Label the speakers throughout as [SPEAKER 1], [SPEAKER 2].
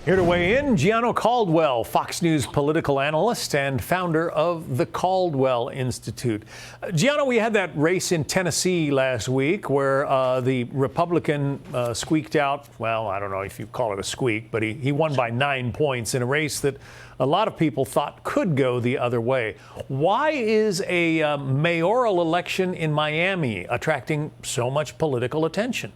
[SPEAKER 1] Here to weigh in, Gianno Caldwell, Fox News political analyst and founder of the Caldwell Institute. Gianno, we had that race in Tennessee last week where the Republican squeaked out, well, I don't know if you call it a squeak, but he won by 9 points in a race that a lot of people thought could go the other way. Why is a mayoral election in Miami attracting so much political attention?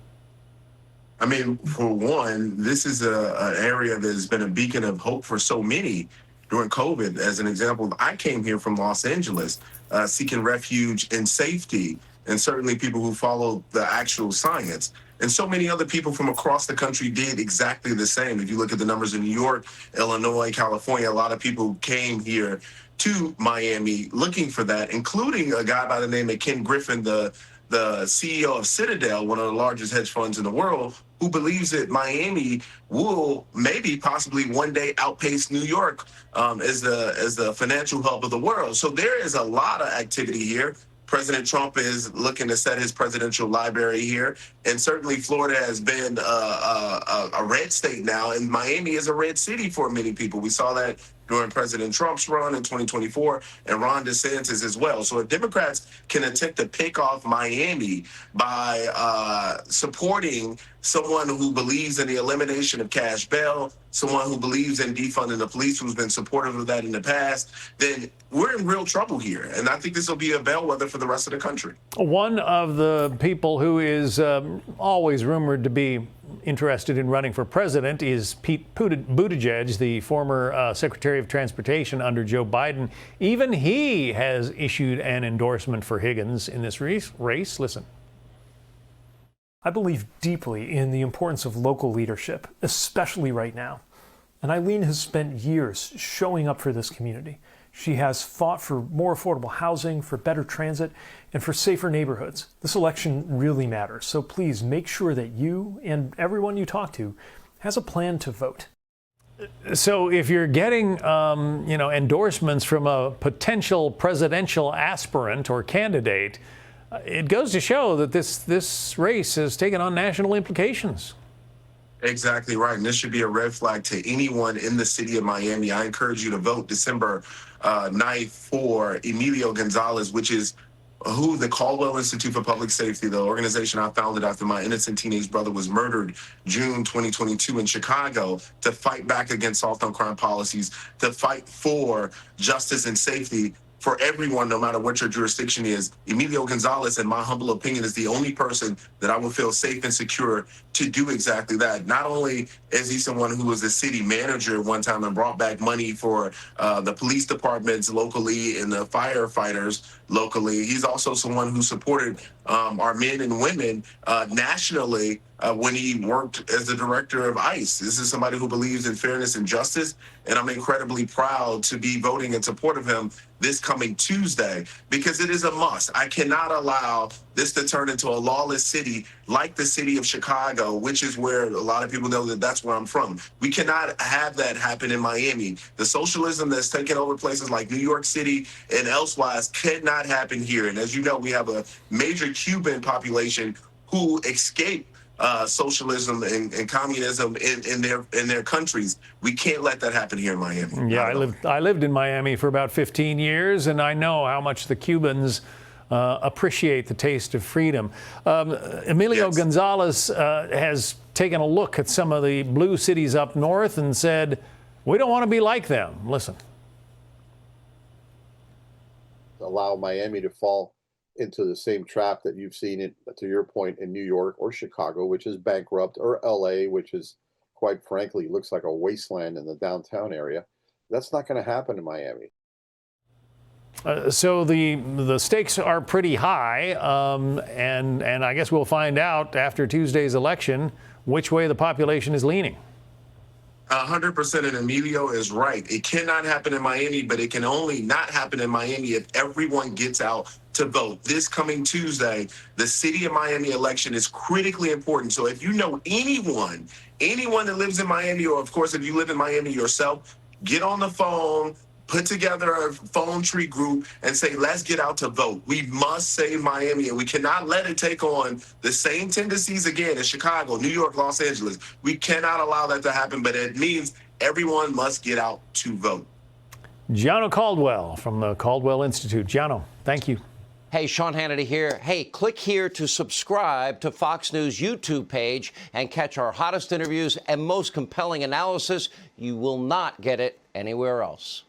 [SPEAKER 2] I mean, for one, this is an area that has been a beacon of hope for so many during COVID. As an example, I came here from Los Angeles seeking refuge and safety, and certainly people who follow the actual science. And so many other people from across the country did exactly the same. If you look at the numbers in New York, Illinois, California, a lot of people came here to Miami looking for that, including a guy by the name of Ken Griffin, the CEO of Citadel, one of the largest hedge funds in the world, who believes that Miami will maybe possibly one day outpace New York as the financial hub of the world. So there is a lot of activity here. President Trump is looking to set his presidential library here. And certainly Florida has been a red state now, and Miami is a red city for many people. We saw that during President Trump's run in 2024 and Ron DeSantis as well. So if Democrats can attempt to pick off Miami by supporting someone who believes in the elimination of cash bail, someone who believes in defunding the police, who's been supportive of that in the past, then we're in real trouble here. And I think this will be a bellwether for the rest of the country.
[SPEAKER 1] One of the people who is always rumored to be interested in running for president is Pete Buttigieg, the former Secretary of Transportation under Joe Biden. Even he has issued an endorsement for Higgins in this race. Listen.
[SPEAKER 3] I believe deeply in the importance of local leadership, especially right now. And Eileen has spent years showing up for this community. She has fought for more affordable housing, for better transit, and for safer neighborhoods. This election really matters, so please make sure that you and everyone you talk to has a plan to vote.
[SPEAKER 1] So if you're getting, endorsements from a potential presidential aspirant or candidate, it goes to show that this race has taken on national implications.
[SPEAKER 2] Exactly right. And this should be a red flag to anyone in the city of Miami. I encourage you to vote December 9th for Emilio Gonzalez, which is who the Caldwell Institute for Public Safety, the organization I founded after my innocent teenage brother was murdered June 2022 in Chicago, to fight back against soft on crime policies, to fight for justice and safety for everyone, no matter what your jurisdiction is. Emilio Gonzalez, in my humble opinion, is the only person that I would feel safe and secure to do exactly that. Not only is he someone who was a city manager one time and brought back money for the police departments locally and the firefighters locally, he's also someone who supported our men and women nationally when he worked as the director of ICE. This is somebody who believes in fairness and justice, and I'm incredibly proud to be voting in support of him this coming Tuesday, because it is a must. I cannot allow this to turn into a lawless city like the city of Chicago, which is where a lot of people know that that's where I'm from. We cannot have that happen in Miami. The socialism that's taken over places like New York City and elsewise cannot happen here. And as you know, we have a major Cuban population who escaped socialism and communism in their countries. We can't let that happen here in Miami.
[SPEAKER 1] Yeah, I lived in Miami for about 15 years, and I know how much the Cubans appreciate the taste of freedom. Emilio Gonzalez has taken a look at some of the blue cities up north and said, we don't want to be like them. Listen.
[SPEAKER 4] Allow Miami to fall into the same trap that you've seen it, to your point, in New York or Chicago, which is bankrupt, or LA, which is, quite frankly, looks like a wasteland in the downtown area. That's not going to happen in Miami.
[SPEAKER 1] So the stakes are pretty high, and I guess we'll find out after Tuesday's election which way the population is leaning.
[SPEAKER 2] 100%, and Emilio is right. It cannot happen in Miami, but it can only not happen in Miami if everyone gets out to vote. This coming Tuesday, the city of Miami election is critically important. So if you know anyone that lives in Miami, or of course, if you live in Miami yourself, get on the phone, put together a phone tree group and say, let's get out to vote. We must save Miami, and we cannot let it take on the same tendencies again in Chicago, New York, Los Angeles. We cannot allow that to happen, but it means everyone must get out to vote.
[SPEAKER 1] Gianno Caldwell from the Caldwell Institute. Gianno, thank you.
[SPEAKER 5] Hey, Sean Hannity here. Hey, click here to subscribe to Fox News YouTube page and catch our hottest interviews and most compelling analysis. You will not get it anywhere else.